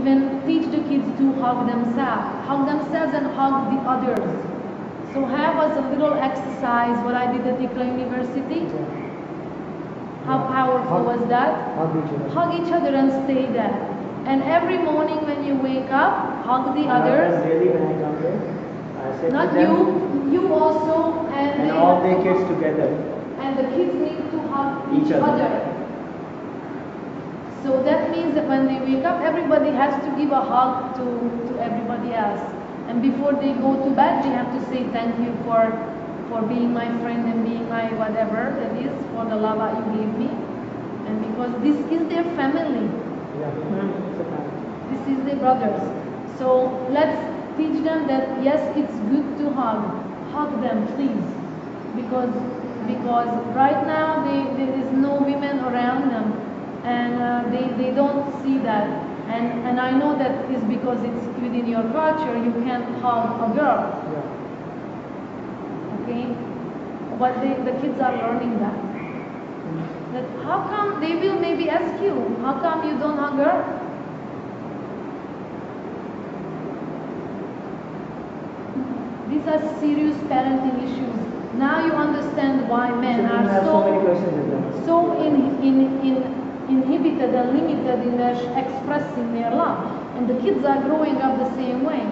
even teach the kids to hug themselves and hug the others. So have as a little exercise what I did at Ikra University. How powerful was that? Hug each other and stay there. And every morning when you wake up, hug the others. Daily when I come there, I say Not to them, you also, and all the kids together. And the kids need to hug each other. So that means that when they wake up, everybody has to give a hug to everybody else. And before they go to bed, they have to say thank you for being my friend and being my whatever that is, for the love that you gave me. And because this is their family. This is their brothers. So let's teach them that yes, it's good to hug. Hug them, please. Because right now there is no women around them. And they don't see that, and I know that is because it's within your culture. You can't hug a girl, okay? But the kids are learning that. That how come they will maybe ask you, how come you don't hug her? These are serious parenting issues. Now you understand why men are so inhibited and limited in their expressing their love, and the kids are growing up the same way.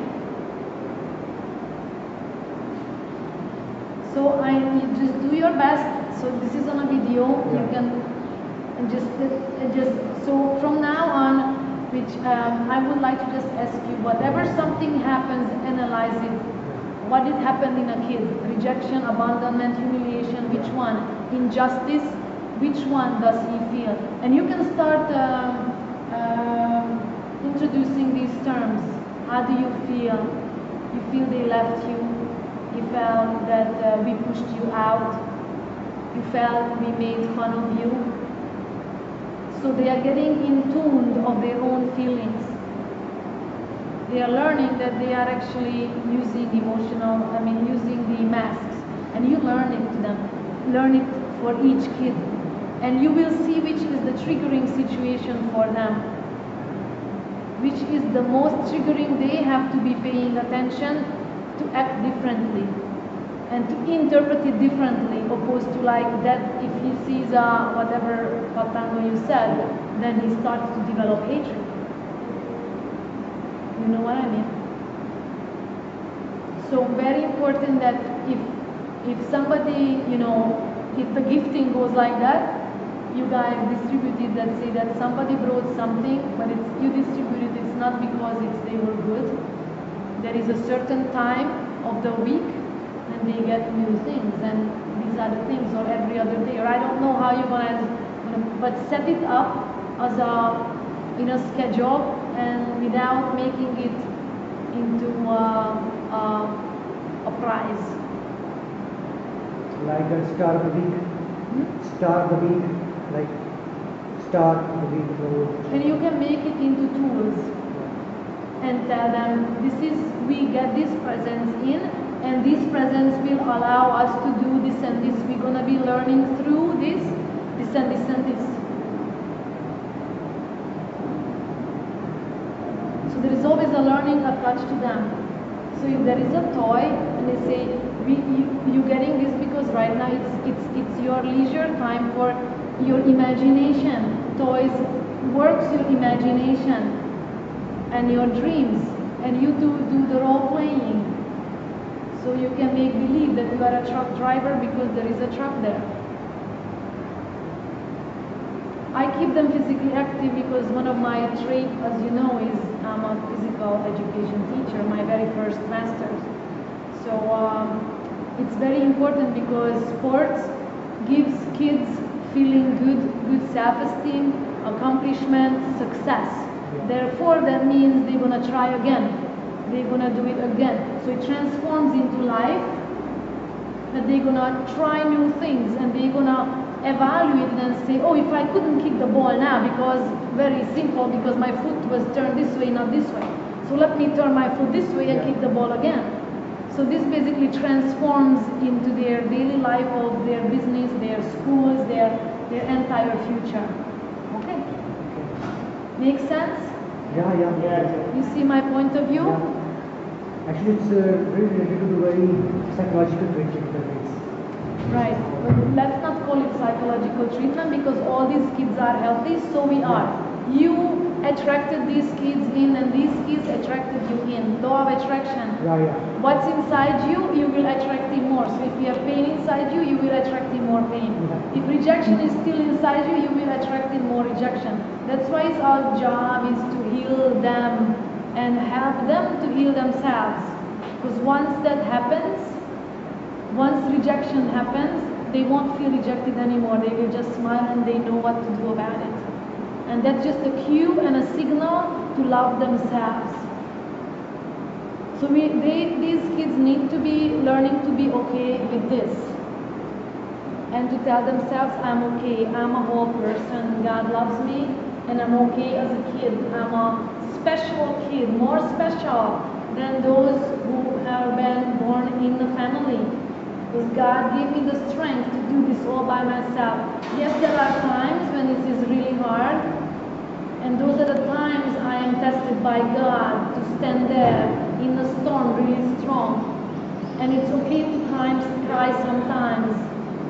So you just do your best. So this is on a video. You can just so from now on, which I would like to just ask you, whatever something happens, analyze it. What did happen in a kid? Rejection, abandonment, humiliation. Which one? Injustice. Which one does he feel? And you can start introducing these terms. How do you feel? You feel they left you. You felt that we pushed you out. You felt we made fun of you. So they are getting in tune of their own feelings. They are learning that they are actually using using the masks. And you learn it to them. Learn it for each kid. And you will see which is the triggering situation for them. Which is the most triggering. They have to be paying attention to act differently. And to interpret it differently, opposed to like that if he sees whatever Patango you said, then he starts to develop hatred. You know what I mean? So very important that if somebody, if the gifting goes like that, you guys distribute it, that say that somebody brought something, but you distribute it, it's not because they were good. There is a certain time of the week and they get new things, and these are the things, or every other day, or I don't know how you're gonna, but set it up as a schedule, and without making it into a prize. Like a start the week. Start the week. Like start the week. And you can make it into tools and tell them we get these presents in, and these presents will allow us to do this and this. We're gonna be learning through this and this and this. So there is always a learning attached to them. So if there is a toy and they say you're getting this because right now it's your leisure time for your imagination. Toys works your imagination and your dreams, and you do the role playing. So you can make believe that you are a truck driver because there is a truck there. I keep them physically active because one of my traits, as you know, is I'm a physical education teacher, my very first master's. So it's very important because sports gives kids feeling good self-esteem, accomplishment, success. Therefore, that means they're gonna try again. They're gonna do it again. So it transforms into life that they're gonna try new things, and they're gonna evaluate it and say, oh, if I couldn't kick the ball now because very simple, because my foot was turned this way, not this way. So let me turn my foot this way and kick the ball again. So this basically transforms into their daily life of their business, their schools, their entire future. Okay? Make sense? Yeah. You see my point of view? Yeah. Actually, it's really related to the very psychological treatment that it's. Right. But let's not call it psychological treatment because all these kids are healthy, so we are. You attracted these kids in and these kids attracted you in. Law of attraction. Yeah. What's inside you, you will attract in more. So if you have pain inside you, you will attract in more pain. Yeah. If rejection is still inside you, you will attract in more rejection. That's why it's our job is to heal them and help them to heal themselves. Because once that happens, once rejection happens, they won't feel rejected anymore. They will just smile and they know what to do about it. And that's just a cue and a signal to love themselves. So these kids need to be learning to be okay with this. And to tell themselves, I'm okay, I'm a whole person, God loves me, and I'm okay as a kid. I'm a special kid, more special than those who have been born in the family. Because God gave me the strength to do this all by myself. Yes, there are times when it is really hard, and those are the times I am tested by God to stand there in the storm really strong. And it's okay to cry sometimes.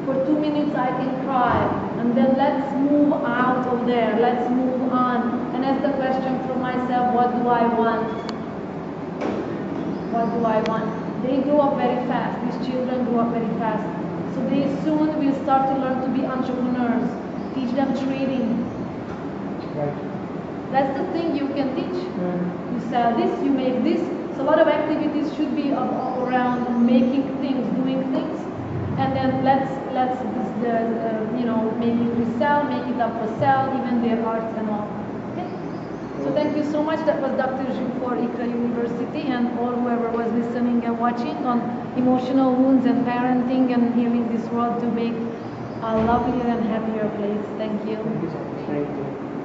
For 2 minutes I can cry, and then let's move out of there, let's move on, and ask the question for myself, what do I want? What do I want? They grow up very fast, these children grow up very fast. So they soon will start to learn to be entrepreneurs, teach them trading. Right. That's the thing you can teach. You sell this, you make this. So a lot of activities should be around making things, doing things. And then let's make it resell, make it up for sale, even their arts and all. Okay. So thank you so much. That was Dr. Zhu for Iqra University and all whoever was listening and watching on emotional wounds and parenting and healing this world to make a lovelier and happier place. Thank you. Thank you so much. Thank you.